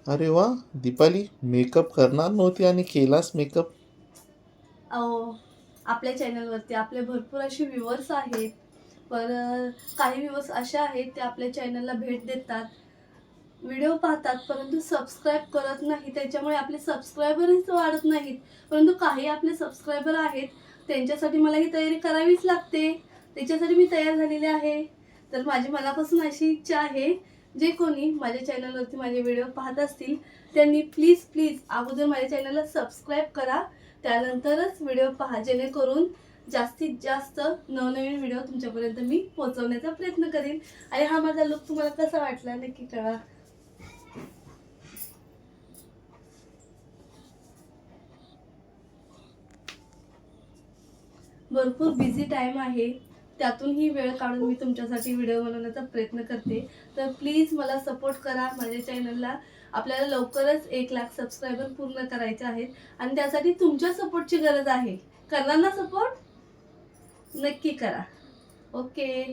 अरे वा, दीपाली मेकअप करणार नव्हती आणि केलास मेकअप. अहो, आपल्या चॅनलवरती आपले भरपूर असे व्ह्यूअर्स आहेत. पण काही व्ह्यूअर्स असे आहेत ते आपल्या चॅनलला भेट देतात, व्हिडिओ पाहतात, परंतु सबस्क्राईब करत नाही. त्याच्यामुळे आपले सबस्क्रायबरच वाढत नाहीत. परंतु काही आपले सबस्क्रायबर आहेत, त्यांच्यासाठी मला ही तयारी करावीच लागते. त्याच्यासाठी मी तयार झालेले आहे. तर माझी मनापासून अशी इच्छा आहे, जे कोणी माझ्या चॅनलवरती माझे व्हिडिओ पाहत असतील त्यांनी प्लीज प्लीज अगोदर माझ्या चॅनलला सबस्क्राईब करा, त्यानंतरच व्हिडिओ पहा, जेणेकरून जास्तीत जास्त नवनवीन व्हिडिओ तुमच्यापर्यंत मी पोहोचवण्याचा प्रयत्न करेन. आणि हा माझा लुक तुम्हाला कसा वाटला नक्की कळवा. भरपूर बिझी टाइम आहे, त्यातूनही वेळ काढून मी तुमच्यासाठी व्हिडिओ बनवण्याचा प्रयत्न करते. तर प्लीज मला सपोर्ट करा माझ्या चॅनलला. आपल्याला लवकरच 1,00,000 सबस्क्रायबर पूर्ण करायचे आहेत आणि त्यासाठी तुमच्या सपोर्टची गरज आहे. करणार ना सपोर्ट? नक्की करा. ओके.